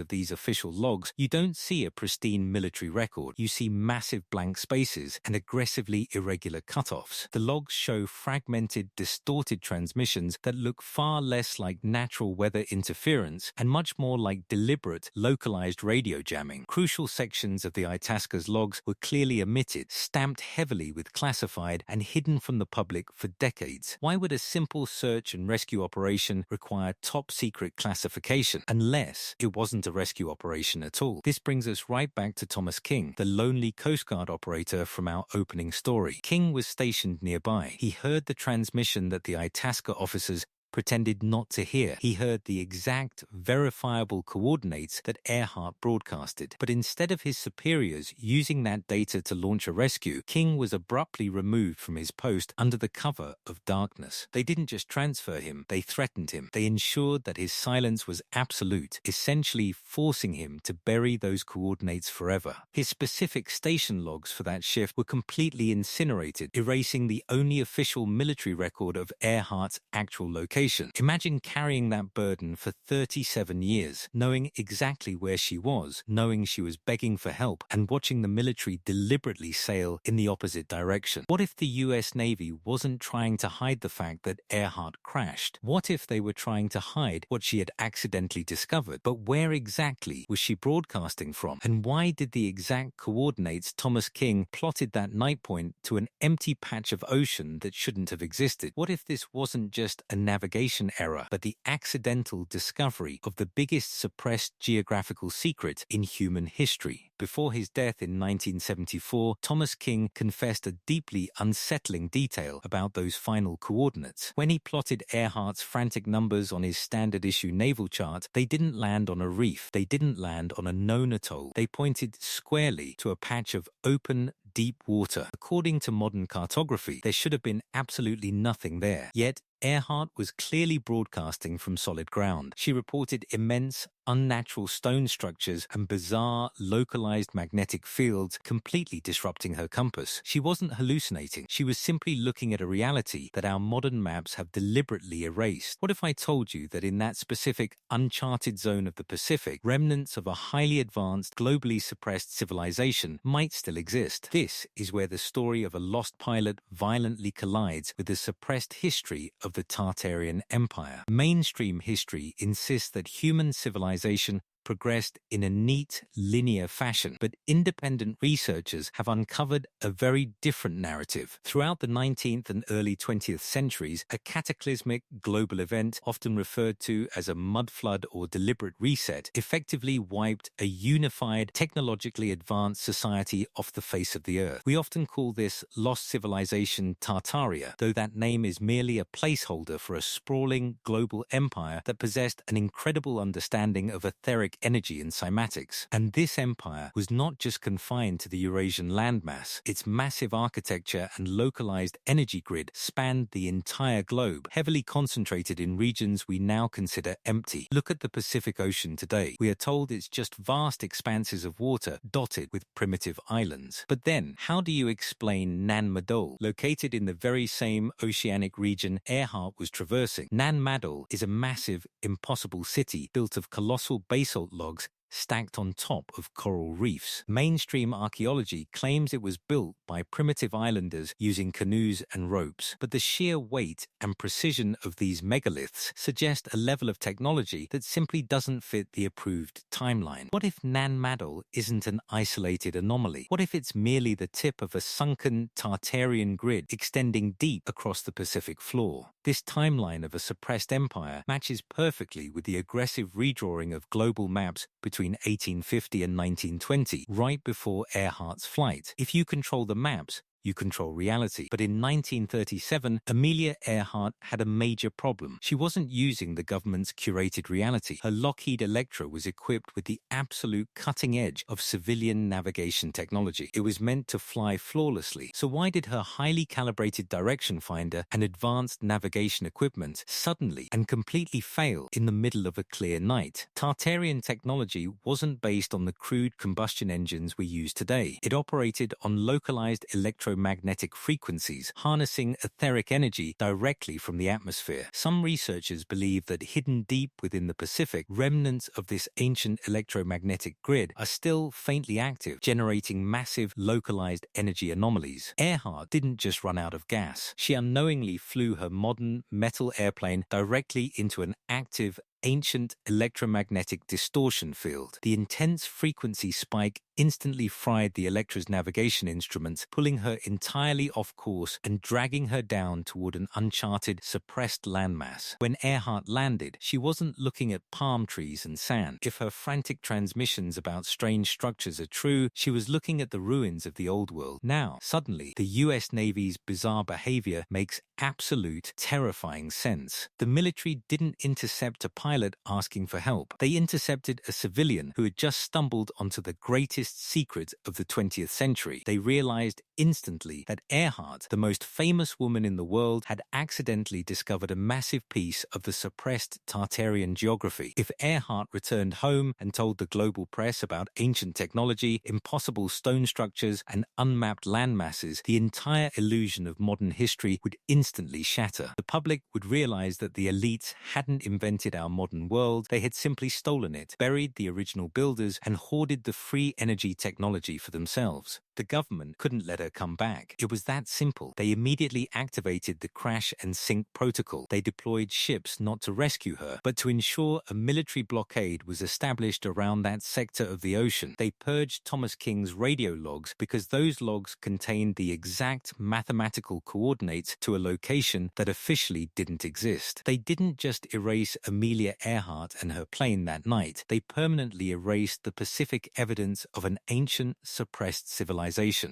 of these official logs, you don't see a pristine military record. You see massive blank spaces and aggressively irregular cutoffs. The logs show fragmented, distorted transmissions that look far less like natural weather interference and much more like deliberate, localized radio jamming. Crucial sections of the Itasca's logs were clearly omitted, stamped heavily with classified, and hidden from the public for decades. Why would a simple search and rescue operation require top-secret classification, unless it wasn't a rescue operation at all? This brings us right back to Thomas King, the lonely Coast Guard operator from our opening story. King was stationed nearby. He heard the transmission that the Itasca officers pretended not to hear. He heard the exact, verifiable coordinates that Earhart broadcasted. But instead of his superiors using that data to launch a rescue, King was abruptly removed from his post under the cover of darkness. They didn't just transfer him, they threatened him. They ensured that his silence was absolute, essentially forcing him to bury those coordinates forever. His specific station logs for that shift were completely incinerated, erasing the only official military record of Earhart's actual location. Imagine carrying that burden for 37 years, knowing exactly where she was, knowing she was begging for help, and watching the military deliberately sail in the opposite direction. What if the US Navy wasn't trying to hide the fact that Earhart crashed? What if they were trying to hide what she had accidentally discovered? But where exactly was she broadcasting from? And why did the exact coordinates Thomas King plotted that night point to an empty patch of ocean that shouldn't have existed? What if this wasn't just a navigation error, but the accidental discovery of the biggest suppressed geographical secret in human history? Before his death in 1974, Thomas King confessed a deeply unsettling detail about those final coordinates. When he plotted Earhart's frantic numbers on his standard-issue naval chart, they didn't land on a reef. They didn't land on a known atoll. They pointed squarely to a patch of open, deep water. According to modern cartography, there should have been absolutely nothing there. Yet, Earhart was clearly broadcasting from solid ground. She reported immense, unnatural stone structures and bizarre, localized magnetic fields completely disrupting her compass. She wasn't hallucinating. She was simply looking at a reality that our modern maps have deliberately erased. What if I told you that in that specific, uncharted zone of the Pacific, remnants of a highly advanced, globally suppressed civilization might still exist? This is where the story of a lost pilot violently collides with the suppressed history of the Tartarian Empire. Mainstream history insists that human civilization progressed in a neat, linear fashion, but independent researchers have uncovered a very different narrative. Throughout the 19th and early 20th centuries, a cataclysmic global event, often referred to as a mudflood or deliberate reset, effectively wiped a unified, technologically advanced society off the face of the earth. We often call this lost civilization Tartaria, though that name is merely a placeholder for a sprawling global empire that possessed an incredible understanding of etheric energy and cymatics. And this empire was not just confined to the Eurasian landmass. Its massive architecture and localized energy grid spanned the entire globe, heavily concentrated in regions we now consider empty. Look at the Pacific Ocean today. We are told it's just vast expanses of water dotted with primitive islands. But then, how do you explain Nan Madol, located in the very same oceanic region Earhart was traversing? Nan Madol is a massive, impossible city built of colossal basalt logs stacked on top of coral reefs. Mainstream archaeology claims it was built by primitive islanders using canoes and ropes, but the sheer weight and precision of these megaliths suggest a level of technology that simply doesn't fit the approved timeline. What if Nan Madol isn't an isolated anomaly? What if it's merely the tip of a sunken Tartarian grid extending deep across the Pacific floor? This timeline of a suppressed empire matches perfectly with the aggressive redrawing of global maps between 1850 and 1920, right before Earhart's flight. If you control the maps, you control reality. But in 1937, Amelia Earhart had a major problem. She wasn't using the government's curated reality. Her Lockheed Electra was equipped with the absolute cutting edge of civilian navigation technology. It was meant to fly flawlessly. So why did her highly calibrated direction finder and advanced navigation equipment suddenly and completely fail in the middle of a clear night? Tartarian technology wasn't based on the crude combustion engines we use today. It operated on localized electromagnetic electromagnetic frequencies, harnessing etheric energy directly from the atmosphere. Some researchers believe that hidden deep within the Pacific, remnants of this ancient electromagnetic grid are still faintly active, generating massive localized energy anomalies. Earhart didn't just run out of gas. She unknowingly flew her modern metal airplane directly into an active ancient electromagnetic distortion field. The intense frequency spike instantly fried the Electra's navigation instruments, pulling her entirely off course and dragging her down toward an uncharted, suppressed landmass. When Earhart landed, she wasn't looking at palm trees and sand. If her frantic transmissions about strange structures are true, she was looking at the ruins of the old world. Now, suddenly, the US Navy's bizarre behavior makes absolute, terrifying sense. The military didn't intercept a pilot asking for help. They intercepted a civilian who had just stumbled onto the greatest secret of the 20th century. They realized instantly that Earhart, the most famous woman in the world, had accidentally discovered a massive piece of the suppressed Tartarian geography. If Earhart returned home and told the global press about ancient technology, impossible stone structures, and unmapped land masses, the entire illusion of modern history would instantly shatter. The public would realize that the elites hadn't invented our modern world, they had simply stolen it, buried the original builders, and hoarded the free energy technology for themselves. The government couldn't let her come back. It was that simple. They immediately activated the crash and sink protocol. They deployed ships not to rescue her, but to ensure a military blockade was established around that sector of the ocean. They purged Thomas King's radio logs because those logs contained the exact mathematical coordinates to a location that officially didn't exist. They didn't just erase Amelia Earhart and her plane that night. They permanently erased the Pacific evidence of an ancient, suppressed civilization,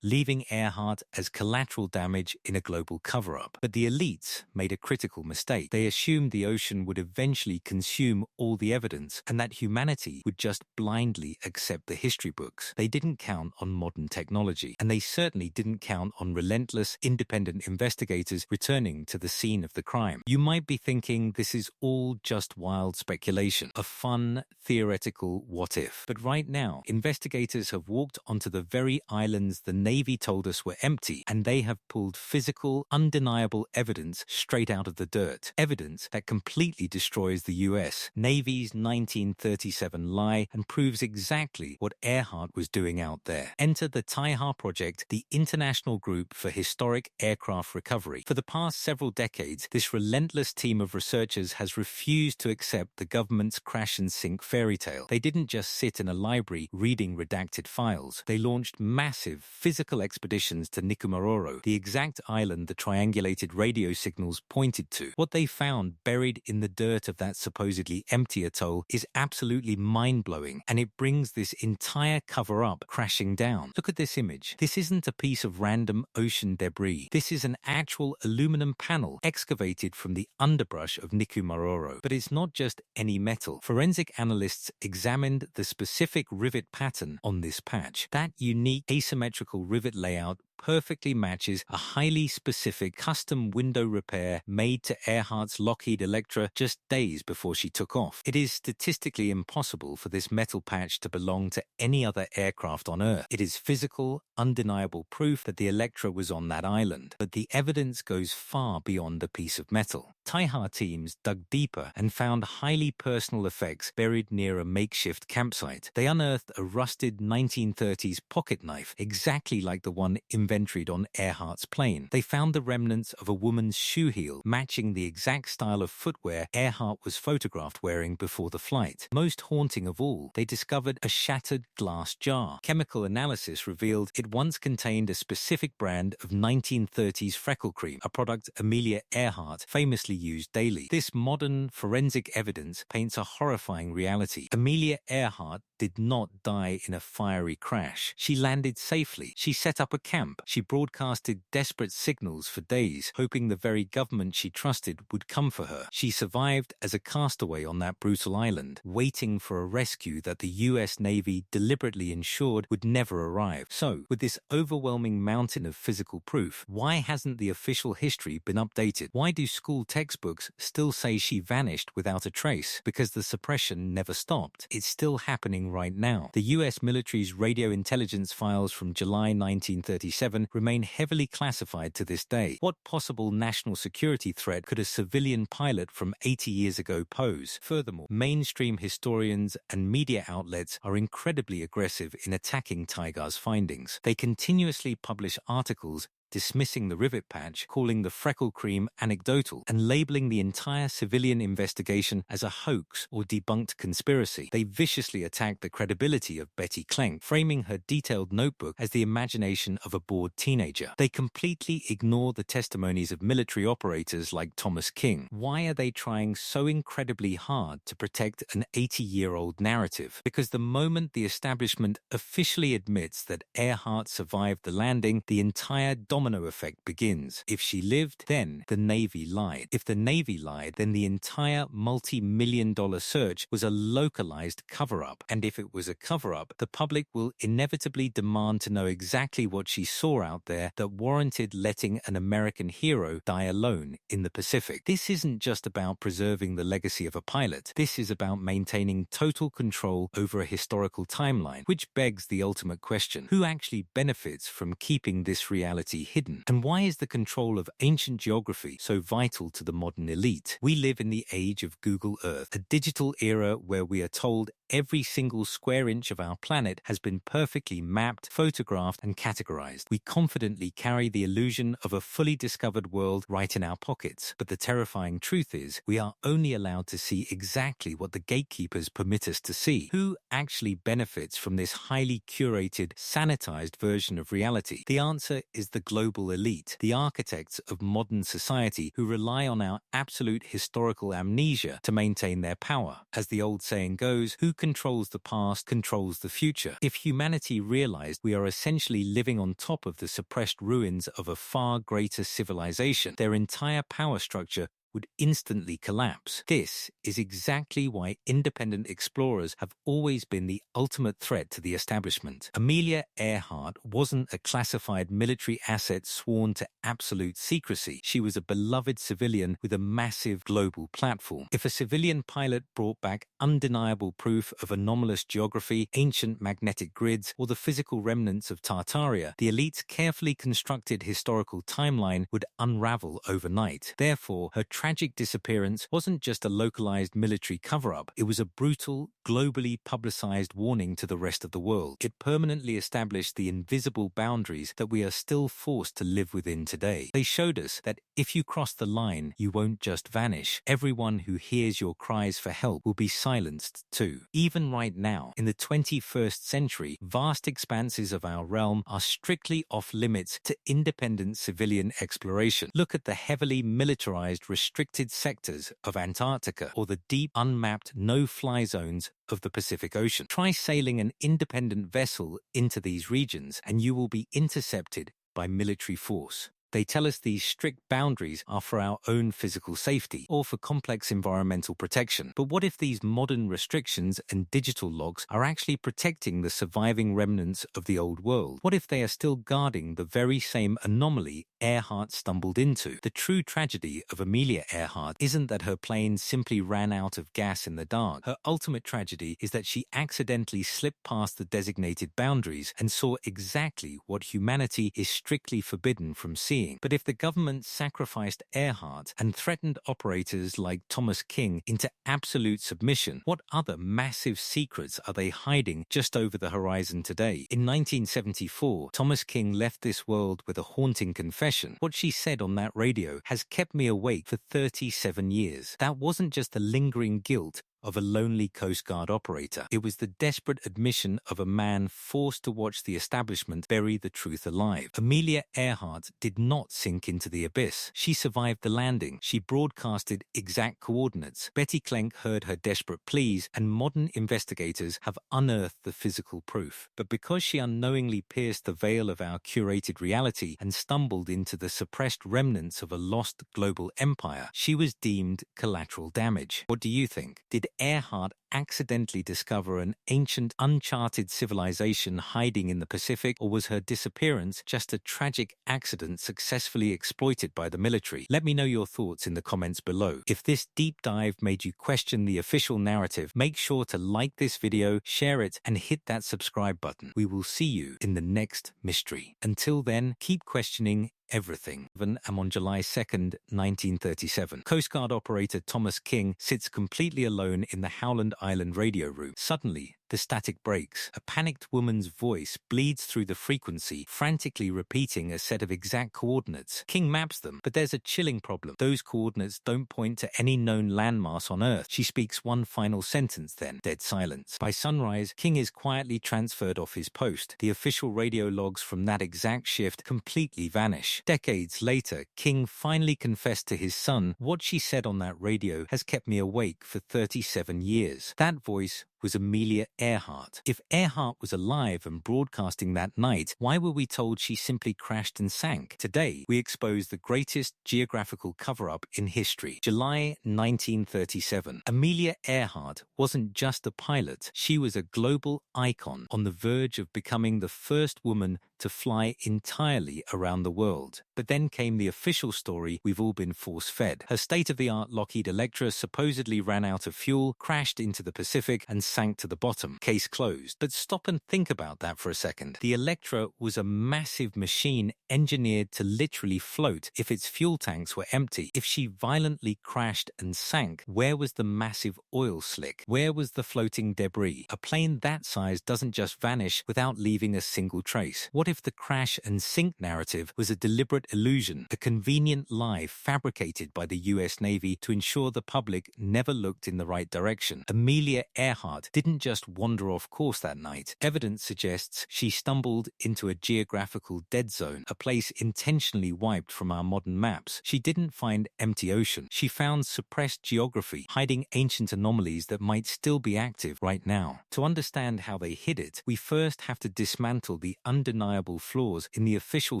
leaving Earhart as collateral damage in a global cover-up. But the elites made a critical mistake. They assumed the ocean would eventually consume all the evidence and that humanity would just blindly accept the history books. They didn't count on modern technology, and they certainly didn't count on relentless, independent investigators returning to the scene of the crime. You might be thinking this is all just wild speculation, a fun, theoretical what-if. But right now, investigators have walked onto the very island the Navy told us were empty, and they have pulled physical, undeniable evidence straight out of the dirt. Evidence that completely destroys the US Navy's 1937 lie and proves exactly what Earhart was doing out there. Enter the TIHAR Project, the International Group for Historic Aircraft Recovery. For the past several decades, this relentless team of researchers has refused to accept the government's crash and sink fairy tale. They didn't just sit in a library reading redacted files. They launched massive physical expeditions to Nikumaroro, the exact island the triangulated radio signals pointed to. What they found buried in the dirt of that supposedly empty atoll is absolutely mind-blowing, and it brings this entire cover-up crashing down. Look at this image. This isn't a piece of random ocean debris. This is an actual aluminum panel excavated from the underbrush of Nikumaroro. But it's not just any metal. Forensic analysts examined the specific rivet pattern on this patch. That unique asymmetrical rivet layout perfectly matches a highly specific custom window repair made to Earhart's Lockheed Electra just days before she took off. It is statistically impossible for this metal patch to belong to any other aircraft on Earth. It is physical, undeniable proof that the Electra was on that island, but the evidence goes far beyond a piece of metal. TIHAR teams dug deeper and found highly personal effects buried near a makeshift campsite. They unearthed a rusted 1930s pocket knife, exactly like the one inventoried on Earhart's plane. They found the remnants of a woman's shoe heel, matching the exact style of footwear Earhart was photographed wearing before the flight. Most haunting of all, they discovered a shattered glass jar. Chemical analysis revealed it once contained a specific brand of 1930s freckle cream, a product Amelia Earhart famously used daily. This modern forensic evidence paints a horrifying reality. Amelia Earhart did not die in a fiery crash. She landed safely. She set up a camp. She broadcasted desperate signals for days, hoping the very government she trusted would come for her. She survived as a castaway on that brutal island, waiting for a rescue that the US Navy deliberately ensured would never arrive. So, with this overwhelming mountain of physical proof, why hasn't the official history been updated? Why do school textbooks still say she vanished without a trace? Because the suppression never stopped. It's still happening right now. The US military's radio intelligence files from July 1937 1947 remain heavily classified to this day. What possible national security threat could a civilian pilot from 80 years ago pose? Furthermore, mainstream historians and media outlets are incredibly aggressive in attacking Tigar's findings. They continuously publish articles dismissing the rivet patch, calling the freckle cream anecdotal, and labeling the entire civilian investigation as a hoax or debunked conspiracy. They viciously attacked the credibility of Betty Klenk, framing her detailed notebook as the imagination of a bored teenager. They completely ignore the testimonies of military operators like Thomas King. Why are they trying so incredibly hard to protect an 80-year-old narrative? Because the moment the establishment officially admits that Earhart survived the landing, the entire domino effect begins. If she lived, then the Navy lied. If the Navy lied, then the entire multi-million-dollar search was a localized cover-up. And if it was a cover-up, the public will inevitably demand to know exactly what she saw out there that warranted letting an American hero die alone in the Pacific. This isn't just about preserving the legacy of a pilot. This is about maintaining total control over a historical timeline, which begs the ultimate question: who actually benefits from keeping this reality hidden? And why is the control of ancient geography so vital to the modern elite? We live in the age of Google Earth, a digital era where we are told every single square inch of our planet has been perfectly mapped, photographed, and categorized. We confidently carry the illusion of a fully discovered world right in our pockets. But the terrifying truth is, we are only allowed to see exactly what the gatekeepers permit us to see. Who actually benefits from this highly curated, sanitized version of reality? The answer is the global elite, the architects of modern society who rely on our absolute historical amnesia to maintain their power. As the old saying goes, who controls the past controls the future. If humanity realized we are essentially living on top of the suppressed ruins of a far greater civilization, their entire power structure would instantly collapse. This is exactly why independent explorers have always been the ultimate threat to the establishment. Amelia Earhart wasn't a classified military asset sworn to absolute secrecy. She was a beloved civilian with a massive global platform. If a civilian pilot brought back undeniable proof of anomalous geography, ancient magnetic grids, or the physical remnants of Tartaria, the elite's carefully constructed historical timeline would unravel overnight. Therefore, her tragic disappearance wasn't just a localized military cover-up, it was a brutal, globally publicized warning to the rest of the world. It permanently established the invisible boundaries that we are still forced to live within today. They showed us that if you cross the line, you won't just vanish. Everyone who hears your cries for help will be silenced too. Even right now, in the 21st century, vast expanses of our realm are strictly off limits to independent civilian exploration. Look at the heavily militarized restricted sectors of Antarctica or the deep, unmapped, no-fly zones of the Pacific Ocean. Try sailing an independent vessel into these regions and you will be intercepted by military force. They tell us these strict boundaries are for our own physical safety or for complex environmental protection. But what if these modern restrictions and digital logs are actually protecting the surviving remnants of the old world? What if they are still guarding the very same anomaly Earhart stumbled into? The true tragedy of Amelia Earhart isn't that her plane simply ran out of gas in the dark. Her ultimate tragedy is that she accidentally slipped past the designated boundaries and saw exactly what humanity is strictly forbidden from seeing. But if the government sacrificed Earhart and threatened operators like Thomas King into absolute submission, what other massive secrets are they hiding just over the horizon today? In 1974, Thomas King left this world with a haunting confession. What she said on that radio has kept me awake for 37 years. That wasn't just the lingering guilt of a lonely Coast Guard operator. It was the desperate admission of a man forced to watch the establishment bury the truth alive. Amelia Earhart did not sink into the abyss. She survived the landing. She broadcasted exact coordinates. Betty Klenk heard her desperate pleas, and modern investigators have unearthed the physical proof. But because she unknowingly pierced the veil of our curated reality and stumbled into the suppressed remnants of a lost global empire, she was deemed collateral damage. What do you think? Did Earhart accidentally discover an ancient, uncharted civilization hiding in the Pacific, or was her disappearance just a tragic accident successfully exploited by the military? Let me know your thoughts in the comments below. If this deep dive made you question the official narrative, make sure to like this video, share it, and hit that subscribe button. We will see you in the next mystery. Until then, keep questioning everything. And on July 2nd, 1937, Coast Guard operator Thomas King sits completely alone in the Howland Island radio room. Suddenly, the static breaks. A panicked woman's voice bleeds through the frequency, frantically repeating a set of exact coordinates. King maps them, but there's a chilling problem. Those coordinates don't point to any known landmass on Earth. She speaks one final sentence, then dead silence. By sunrise, King is quietly transferred off his post. The official radio logs from that exact shift completely vanish. Decades later, King finally confessed to his son, "What she said on that radio has kept me awake for 37 years. That voice was Amelia Earhart. If Earhart was alive and broadcasting that night, why were we told she simply crashed and sank? Today, we expose the greatest geographical cover-up in history. July 1937. Amelia Earhart wasn't just a pilot. She was a global icon on the verge of becoming the first woman to fly entirely around the world. But then came the official story we've all been force-fed. Her state-of-the-art Lockheed Electra supposedly ran out of fuel, crashed into the Pacific, and sank to the bottom. Case closed. But stop and think about that for a second. The Electra was a massive machine engineered to literally float if its fuel tanks were empty. If she violently crashed and sank, where was the massive oil slick? Where was the floating debris? A plane that size doesn't just vanish without leaving a single trace. What if the crash and sink narrative was a deliberate illusion, a convenient lie fabricated by the US Navy to ensure the public never looked in the right direction? Amelia Earhart didn't just wander off course that night. Evidence suggests she stumbled into a geographical dead zone, a place intentionally wiped from our modern maps. She didn't find empty ocean. She found suppressed geography, hiding ancient anomalies that might still be active right now. To understand how they hid it, we first have to dismantle the undeniable flaws in the official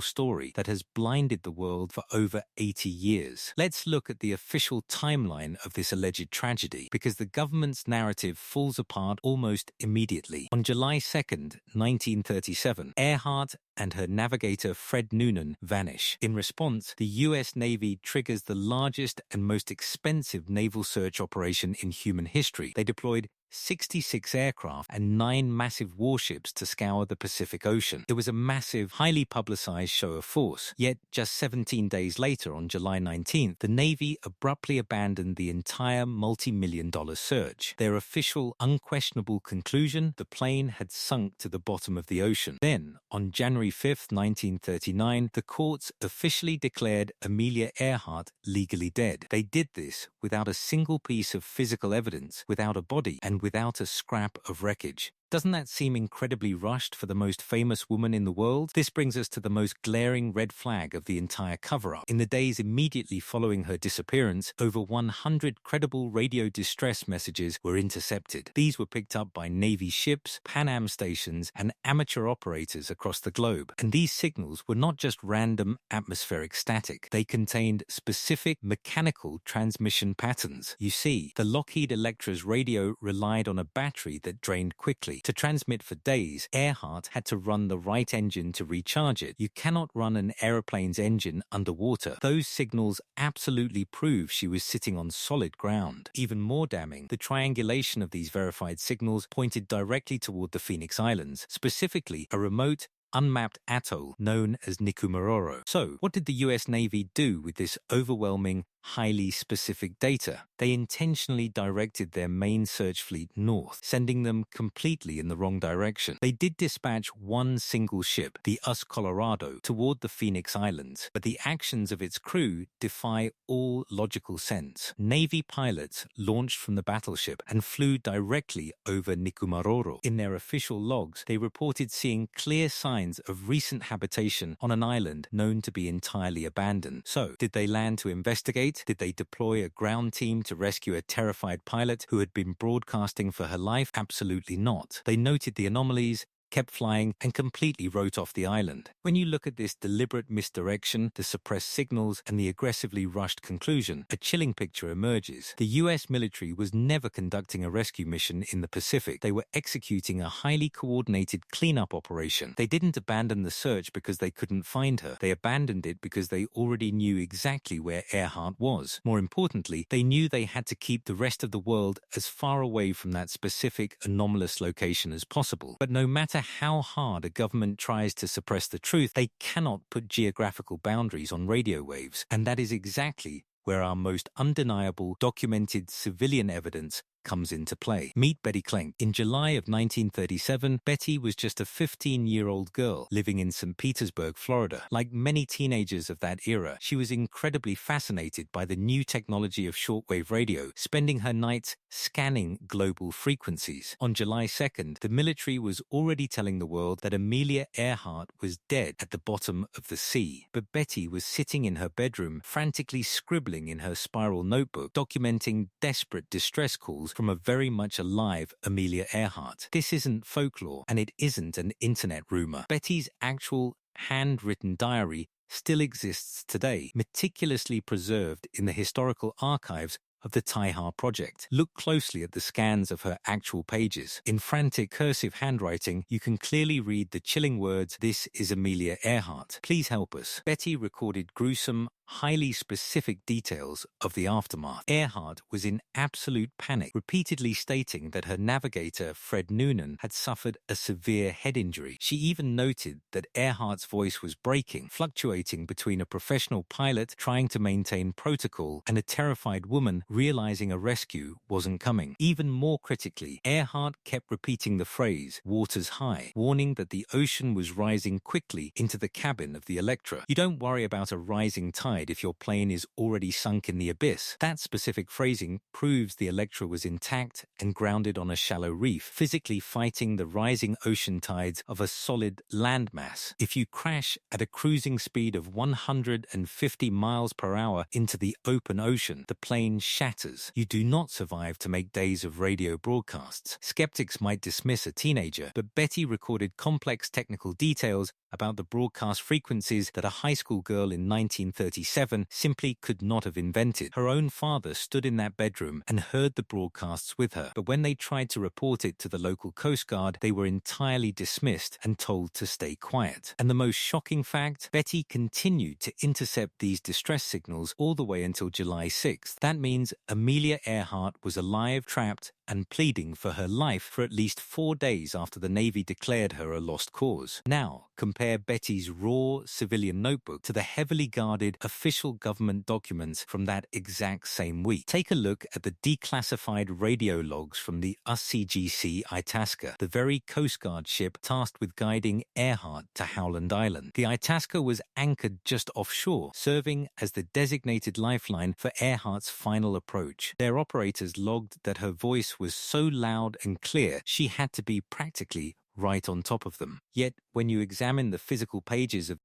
story that has blinded the world for over 80 years. Let's look at the official timeline of this alleged tragedy, because the government's narrative falls apart almost immediately. On July 2nd, 1937, Earhart and her navigator Fred Noonan vanish. In response, the US Navy triggers the largest and most expensive naval search operation in human history. They deployed 66 aircraft and 9 massive warships to scour the Pacific Ocean. It was a massive, highly publicized show of force. Yet, just 17 days later, on July 19th, the Navy abruptly abandoned the entire multi-million-dollar search. Their official, unquestionable conclusion: the plane had sunk to the bottom of the ocean. Then, on January 5th, 1939, the courts officially declared Amelia Earhart legally dead. They did this without a single piece of physical evidence, without a body, and without a scrap of wreckage. Doesn't that seem incredibly rushed for the most famous woman in the world? This brings us to the most glaring red flag of the entire cover-up. In the days immediately following her disappearance, over 100 credible radio distress messages were intercepted. These were picked up by Navy ships, Pan Am stations, and amateur operators across the globe. And these signals were not just random atmospheric static. They contained specific mechanical transmission patterns. You see, the Lockheed Electra's radio relied on a battery that drained quickly. To transmit for days, Earhart had to run the right engine to recharge it. You cannot run an aeroplane's engine underwater. Those signals absolutely prove she was sitting on solid ground. Even more damning, the triangulation of these verified signals pointed directly toward the Phoenix Islands, specifically a remote, unmapped atoll known as Nikumaroro. So, what did the US Navy do with this overwhelming, highly specific data? They intentionally directed their main search fleet north, sending them completely in the wrong direction. They did dispatch one single ship, the US Colorado, toward the Phoenix Islands, but the actions of its crew defy all logical sense. Navy pilots launched from the battleship and flew directly over Nikumaroro. In their official logs, they reported seeing clear signs of recent habitation on an island known to be entirely abandoned. So, did they land to investigate? Did they deploy a ground team to rescue a terrified pilot who had been broadcasting for her life? Absolutely not. They noted the anomalies, kept flying, and completely wrote off the island. When you look at this deliberate misdirection, the suppressed signals, and the aggressively rushed conclusion, a chilling picture emerges. The US military was never conducting a rescue mission in the Pacific. They were executing a highly coordinated cleanup operation. They didn't abandon the search because they couldn't find her. They abandoned it because they already knew exactly where Earhart was. More importantly, they knew they had to keep the rest of the world as far away from that specific anomalous location as possible. But no matter how hard a government tries to suppress the truth, they cannot put geographical boundaries on radio waves. And that is exactly where our most undeniable, documented civilian evidence comes into play. Meet Betty Klenk. In July of 1937, Betty was just a 15-year-old girl living in St. Petersburg, Florida. Like many teenagers of that era, she was incredibly fascinated by the new technology of shortwave radio, spending her nights scanning global frequencies. On July 2nd, the military was already telling the world that Amelia Earhart was dead at the bottom of the sea. But Betty was sitting in her bedroom, frantically scribbling in her spiral notebook, documenting desperate distress calls from a very much alive Amelia Earhart. This isn't folklore, and it isn't an internet rumor. Betty's actual handwritten diary still exists today, meticulously preserved in the historical archives of the Taiha Project. Look closely at the scans of her actual pages. In frantic cursive handwriting, you can clearly read the chilling words, "This is Amelia Earhart. Please help us." Betty recorded gruesome, highly specific details of the aftermath. Earhart was in absolute panic, repeatedly stating that her navigator, Fred Noonan, had suffered a severe head injury. She even noted that Earhart's voice was breaking, fluctuating between a professional pilot trying to maintain protocol and a terrified woman realizing a rescue wasn't coming. Even more critically, Earhart kept repeating the phrase, "waters high," warning that the ocean was rising quickly into the cabin of the Electra. You don't worry about a rising tide if your plane is already sunk in the abyss. That specific phrasing proves the Electra was intact and grounded on a shallow reef, physically fighting the rising ocean tides of a solid landmass. If you crash at a cruising speed of 150 miles per hour into the open ocean, the plane shatters. You do not survive to make days of radio broadcasts. Skeptics might dismiss a teenager, but Betty recorded complex technical details about the broadcast frequencies that a high school girl in 1937 simply could not have invented. Her own father stood in that bedroom and heard the broadcasts with her, but when they tried to report it to the local Coast Guard, they were entirely dismissed and told to stay quiet. And the most shocking fact, Betty continued to intercept these distress signals all the way until July 6th. That means Amelia Earhart was alive, trapped, and pleading for her life for at least 4 days after the Navy declared her a lost cause. Now, compare Betty's raw civilian notebook to the heavily guarded official government documents from that exact same week. Take a look at the declassified radio logs from the USCGC Itasca, the very Coast Guard ship tasked with guiding Earhart to Howland Island. The Itasca was anchored just offshore, serving as the designated lifeline for Earhart's final approach. Their operators logged that her voice was so loud and clear, she had to be practically right on top of them. Yet, when you examine the physical pages of